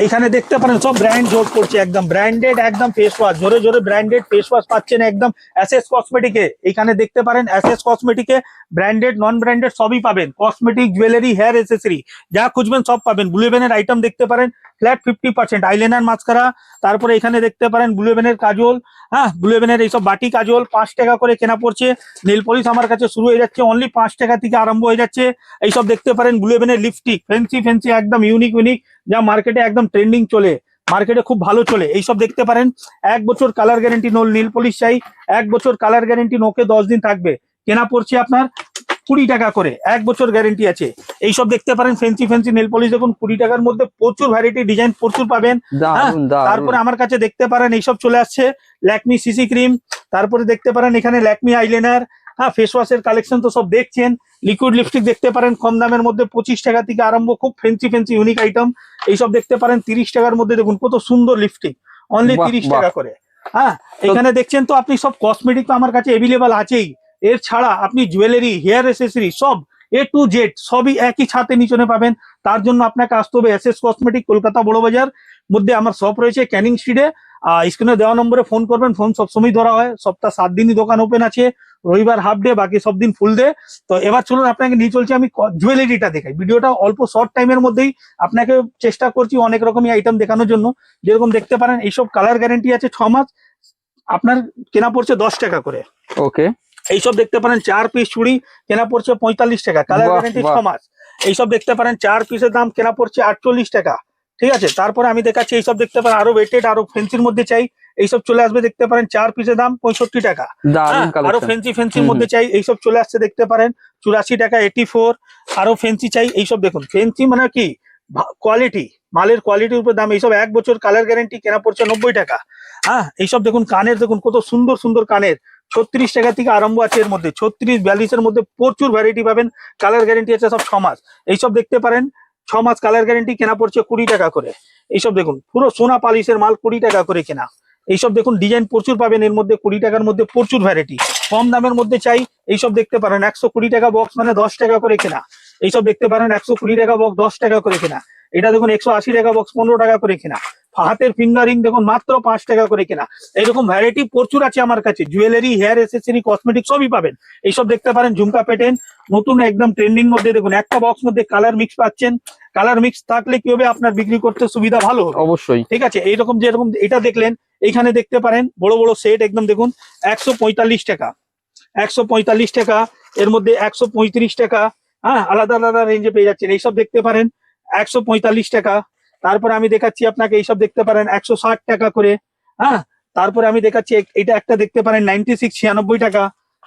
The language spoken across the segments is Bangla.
এইখানে দেখতে পারেন সব ব্র্যান্ড জোর করছে, একদম ব্র্যান্ডেড, একদম ফেস ওয়াশ, জোরে জোরে ব্র্যান্ডেড ফেস ওয়াশ পাচ্ছেন একদম এসএস কসমেটিকে। এইখানে দেখতে পারেন এসএস কসমেটিকে ব্র্যান্ডেড নন ব্র্যান্ডেড সবই পাবেন, কসমেটিক, জুয়েলারি, হেয়ার এসেসরি যা খুঁজবেন সব পাবেন। ব্লু হেভেনের আইটেম দেখতে পারেন ফ্ল্যাট 50%, আইলাইনার, মাস্কারা, তারপরে এখানে দেখতে পারেন ব্লু হেভেনের কাজল, হ্যাঁ ব্লু হেভেনের এইসব বাটি কাজল 5 টাকা করে কেনা পড়ছে। নেল পলিশ আমার কাছে শুরু হয়ে যাচ্ছে অনলি 5 টাকা থেকে আরম্ভ হয়ে যাচ্ছে। এইসব দেখতে পারেন ব্লু হেভেনের লিপস্টিক, ফ্যান্সি ফ্যান্সি একদম ইউনিক ইউনিক, যা মার্কেটে একদম ট্রেন্ডিং চলে, মার্কেটে খুব ভালো চলে। এইসব দেখতে পারেন 1 বছর কালার গ্যারেন্টি, নো নীল পলিশ চাই 1 বছর কালার গ্যারেন্টি, নোকে 10 দিন থাকবে, কেনা পড়ছে আপনার 20 টাকা করে, 1 বছর গ্যারেন্টি আছে। এইসব দেখতে পারেন ফ্যান্সি ফ্যান্সি নেল পলিশ, দেখুন 20 টাকার মধ্যে প্রচুর ভ্যারাইটি ডিজাইন প্রচুর পাবেন। হ্যাঁ, তারপরে আমার কাছে দেখতে পারেন এইসব চলে আসছে ল্যাকমি সিসি ক্রিম, তারপরে দেখতে পারেন এখানে ল্যাকমি আইলাইনার, হ্যাঁ ফেস ওয়াশের কালেকশন তো সব দেখছেন। লিকুইড লিপস্টিক দেখতে পারেন কম দামের মধ্যে 25 টাকা থেকে আরম্ভ, খুব ফ্যান্সি ফ্যান্সি ইউনিক আইটেম। এইসব দেখতে পারেন 30 টাকার মধ্যে, দেখুন কত সুন্দর লিপস্টিক, অনলি 30 টাকা করে। হ্যাঁ, এখানে দেখছেন তো আপনি সব কসমেটিক তো আমার কাছে এভেলেবেল আছেই। এর ছাড়া আপনি জুয়েলারি, হেয়ার এসেসরি সব A to Z সবই একই ছাতে নিচনে পাবেন। তার জন্য আপনাকে আসতে হবে এসএস কসমেটিক, কলকাতা বড় বাজার মধ্যে আমার শপ রয়েছে ক্যানিং স্ট্রিটে। স্ক্রিনে দেওয়া নম্বরে ফোন করবেন, ফোন সবসময় ধরা হয়, সপ্তাহ 7 দিনই দোকান ওপেন আছে, রবিবার হাফ ডে, বাকি সব দিন ফুল ডে। তো এবার চলুন আপনাকে নিয়ে চলছি আমি জুয়েলারিটা দেখাই। ভিডিওটা অল্প শর্ট টাইমের মধ্যেই আপনাকে চেষ্টা করছি অনেক রকমই আইটেম দেখানোর জন্য। যেরকম দেখতে পারেন এইসব কালার গ্যারেন্টি আছে 6 মাস, আপনার কেনা পড়ছে 10 টাকা করে। ওকে, এইসব দেখতে পারেন 4 পিস চুড়ি কেনা পড়ছে 45 টাকা, কালার গ্যারেন্টি 6 মাস। এইসব দেখতে পারেন 4 পিসের দাম কেনা পড়ছে 48 টাকা। ঠিক আছে, তারপরে আমি দেখাচ্ছি এইসব দেখতে পারেন আরো ওয়েটেড, আরো ফেন্সির মধ্যে চাই, এইসব চলে আসবে দেখতে পারেন 4 পিসের দাম 65 টাকা। আরো ফেন্সি ফেন্সির মধ্যে চাই, এইসব চলে আসছে দেখতে পারেন 84 টাকা 84। আরো ফেন্সি চাই, এইসব দেখুন ফেন্সি মানে কি কোয়ালিটি, মালের কোয়ালিটির উপর দাম। এইসব 1 বছর কালার গ্যারেন্টি কেনা পড়ছে 90 টাকা। হ্যাঁ, এইসব দেখুন কানের, দেখুন কত সুন্দর সুন্দর কানের 36 টাকা থেকে আরম্ভ আছে, এর মধ্যে 36 42 এর মধ্যে প্রচুর ভ্যারাইটি পাবেন, কালার গ্যারেন্টি আছে সব 6 মাস। এইসব দেখতে পারেন 6 মাস কালার গ্যারেন্টি কেনা পড়ছে 20 টাকা করে। এইসব দেখুন পুরো সোনা পালিশের মাল 20 টাকা করে কেনা। এইসব দেখুন ডিজাইন প্রচুর পাবেন এর মধ্যে, 20 টাকার মধ্যে প্রচুর ভ্যারাইটি। কম দামের মধ্যে চাই, এইসব দেখতে পারেন 120 টাকা বক্স মানে 10 টাকা করে কেনা। এইসব দেখতে পারেন 120 টাকা বক্স 10 টাকা করে কেনা। এটা দেখুন 180 টাকা বক্স 15 টাকা করে কেনা। হাতের ফিঙ্গারিং দেখুন মাত্র 5 টাকা করে কেনা। এইরকম ভ্যারাইটি প্রচুর আছে আমার কাছে, জুয়েলারি, হেয়ার এসেসরি, কসমেটিক সবই পাবেন। এইসব দেখতে পারেন ঝুমকা প্যাটার্ন নতুন একদম ট্রেন্ডিং মধ্যে, দেখুন একটা বক্স মধ্যে কালার মিক্স পাচ্ছেন। কালার মিক্স থাকলে কি হবে, আপনার বিক্রি করতে সুবিধা ভালো হবে অবশ্যই। ঠিক আছে, এইরকম যেরকম এটা দেখলেন এইখানে দেখতে পারেন বড় বড় সেট একদম দেখুন 145 টাকা, 145 টাকা, এর মধ্যে 135 টাকা। হ্যাঁ, আলাদা আলাদা রেঞ্জে পেয়ে যাচ্ছেন। এইসব দেখতে পারেন 145 টাকা। তারপরে আমি দেখাচ্ছি আপনাকে এইসব দেখতে পারেন 160 টাকা করে। হ্যাঁ, তারপরে আমি দেখাচ্ছি এটা একটা দেখতে পারেন 96 96 টাকা।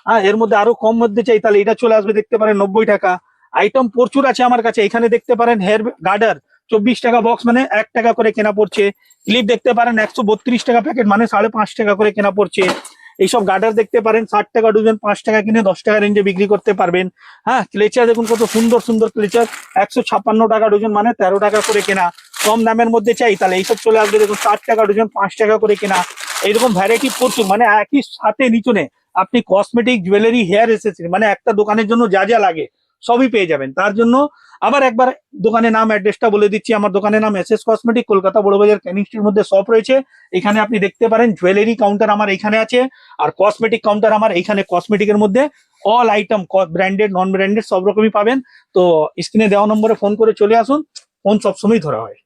হ্যাঁ, এর মধ্যে আরো কম মধ্যে চাই তাহলে এটা চলে আসবে দেখতে পারেন 90 টাকা। আইটেম প্রচুর আছে আমার কাছে। এখানে দেখতে পারেন হেয়ার গার্ডার 24 টাকা বক্স মানে 1 টাকা করে কেনা পড়ছে। ক্লিপ দেখতে পারেন 132 টাকা প্যাকেট মানে 5.5 টাকা করে কেনা পড়ছে। এইসব গার্ডার দেখতে পারেন 60 টাকা ডজন, 5 টাকা কিনে 10 টাকা রেঞ্জে বিক্রি করতে পারবেন। হ্যাঁ, ক্লেচার দেখুন কত সুন্দর সুন্দর ক্লেচার 156 টাকা ডজন মানে 13 টাকা করে কেনা। কম দামের মধ্যে চাই তাহলে এইসব চলে আসবে দেখুন 60 টাকা ডজন, 5 টাকা করে কেনা। এইরকম ভ্যারাইটি প্রচুর, মানে একই সাথে নিচনে আপনি কসমেটিক, জুয়েলারি, হেয়ার এসেসরি মানে একটা দোকানের জন্য যা যা লাগে সবই পেয়ে যাবেন। তার জন্য আবার একবার দোকানের নাম অ্যাড্রেসটা বলে দিচ্ছি। আমার দোকানের নাম এসএস কসমেটিক, কলকাতা বড়বাজার ক্যানিং স্ট্রিটের মধ্যে শপ রয়েছে। এখানে আপনি দেখতে পারেন জুয়েলারি কাউন্টার আমার এখানে আছে, আর কসমেটিক কাউন্টার আমার এইখানে। কসমেটিকের মধ্যে all item branded non branded সব রকমই পাবেন। তো স্ক্রিনে দেওয়া নম্বরে ফোন করে চলে আসুন, ফোন সবসময় ধরা হয়।